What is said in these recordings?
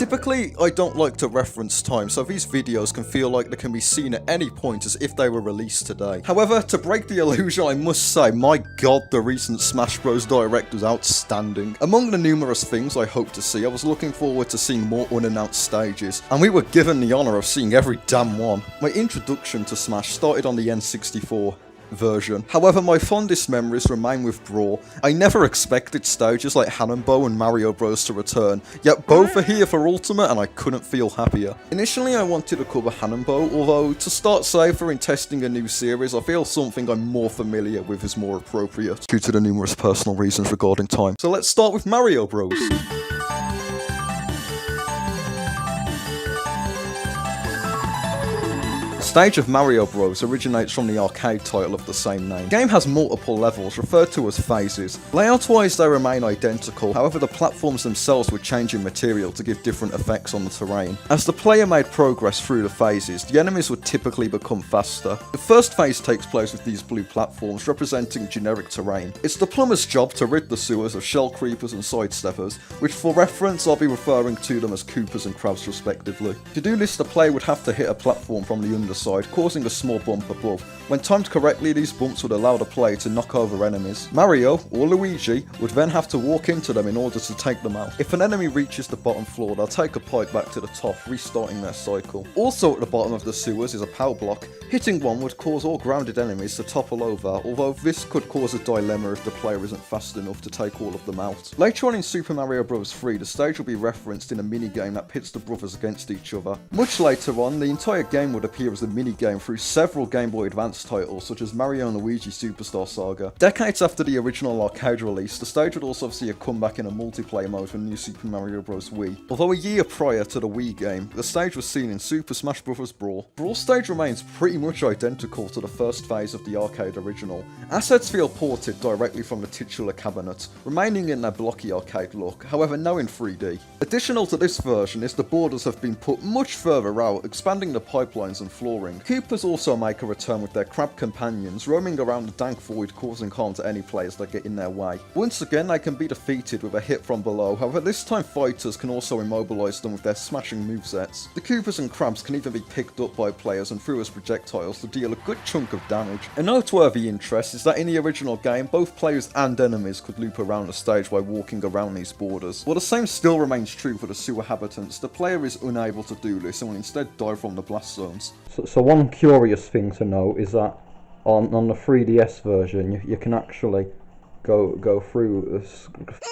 Typically, I don't like to reference time, so these videos can feel like they can be seen at any point as if they were released today. However, to break the illusion, I must say, my god, the recent Smash Bros Direct was outstanding. Among the numerous things I hope to see, I was looking forward to seeing more unannounced stages, and we were given the honour of seeing every damn one. My introduction to Smash started on the N64 version. However, my fondest memories remain with Brawl. I never expected stages like Hannonbo and Mario Bros to return, yet both are here for Ultimate and I couldn't feel happier. Initially I wanted to cover Hannonbo, although to start safer in testing a new series, I feel something I'm more familiar with is more appropriate, due to the numerous personal reasons regarding time. So let's start with Mario Bros. The stage of Mario Bros originates from the arcade title of the same name. The game has multiple levels, referred to as phases. Layout-wise they remain identical, however the platforms themselves would change in material to give different effects on the terrain. As the player made progress through the phases, the enemies would typically become faster. The first phase takes place with these blue platforms representing generic terrain. It's the plumber's job to rid the sewers of shell creepers and sidesteppers, which for reference I'll be referring to them as Koopas and Krabs respectively. To do this, the player would have to hit a platform from the underside, causing a small bump above. When timed correctly, these bumps would allow the player to knock over enemies. Mario, or Luigi, would then have to walk into them in order to take them out. If an enemy reaches the bottom floor, they'll take a pipe back to the top, restarting their cycle. Also at the bottom of the sewers is a power block. Hitting one would cause all grounded enemies to topple over, although this could cause a dilemma if the player isn't fast enough to take all of them out. Later on in Super Mario Bros. 3, the stage will be referenced in a minigame that pits the brothers against each other. Much later on, the entire game would appear as a minigame through several Game Boy Advance titles such as Mario & Luigi Superstar Saga. Decades after the original arcade release, the stage would also see a comeback in a multiplayer mode for New Super Mario Bros. Wii. Although a year prior to the Wii game, the stage was seen in Super Smash Bros. Brawl. Brawl's stage remains pretty much identical to the first phase of the arcade original. Assets feel ported directly from the titular cabinet, remaining in their blocky arcade look, however now in 3D. Additional to this version is the borders have been put much further out, expanding the pipelines and flooring. Koopas also make a return with their crab companions, roaming around the dank void causing harm to any players that get in their way. Once again they can be defeated with a hit from below, however this time fighters can also immobilise them with their smashing movesets. The Koopas and Krabs can even be picked up by players and threw as projectiles to deal a good chunk of damage. A noteworthy interest is that in the original game both players and enemies could loop around the stage while walking around these borders. While the same still remains true for the sewer habitants, the player is unable to do this and will instead die from the blast zones. So one curious thing to note is that on the 3DS version you can actually go through this.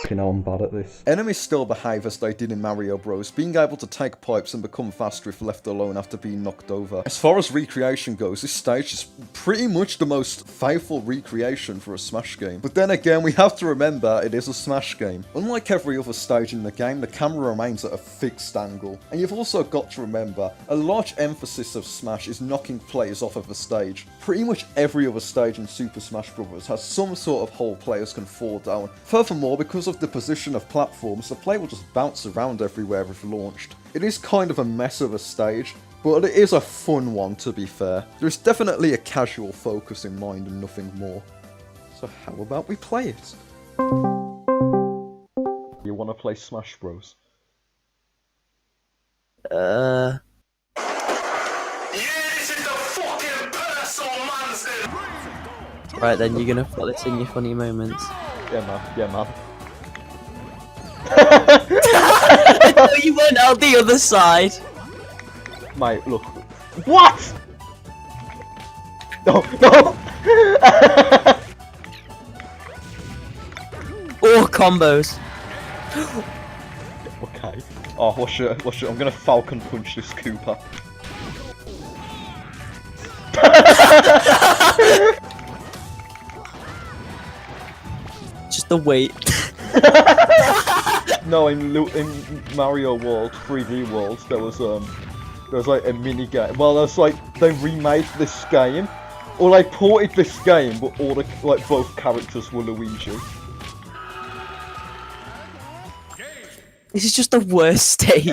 You know, I'm bad at this. Enemies still behave as they did in Mario Bros, being able to take pipes and become faster if left alone after being knocked over. As far as recreation goes, this stage is pretty much the most faithful recreation for a Smash game. But then again, we have to remember it is a Smash game. Unlike every other stage in the game, the camera remains at a fixed angle. And you've also got to remember, a large emphasis of Smash is knocking players off of the stage. Pretty much every other stage in Super Smash Bros has some sort of hole players can fall down. Furthermore, because of the position of platforms, the player will just bounce around everywhere if launched. It is kind of a mess of a stage, but it is a fun one to be fair. There is definitely a casual focus in mind and nothing more. So how about we play it? You want to play Smash Bros? Yeah, this is the fucking personal monster! Right then, you're gonna put this in your funny moments. Yeah man, yeah man. No, you went out the other side! Mate, look. What?! No, no! Or combos. Okay. Oh, watch it. I'm gonna Falcon Punch this Koopa. Just the weight. No, in Mario World, 3D World, there was like a mini game. Well, there's like they remade this game, or they ported this game, but all the both characters were Luigi. This is just the worst stage.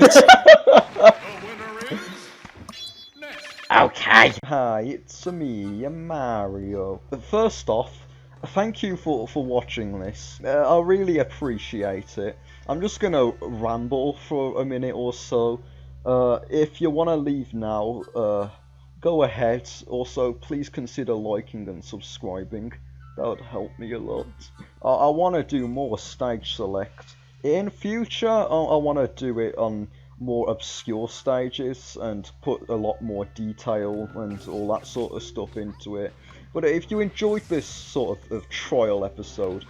Okay. Hi, it's me, Mario. First off, thank you for watching this. I really appreciate it. I'm just gonna ramble for a minute or so. If you want to leave now, go ahead. Also, please consider liking and subscribing. That would help me a lot. I want to do more stage select. In future, I want to do it on more obscure stages and put a lot more detail and all that sort of stuff into it. But if you enjoyed this sort of trial episode,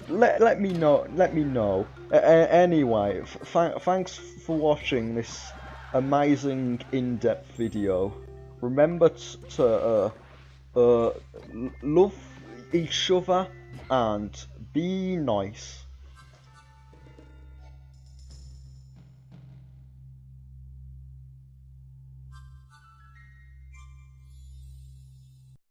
let me know. Let me know. Anyway, thanks for watching this amazing in-depth video. Remember to love each other and be nice.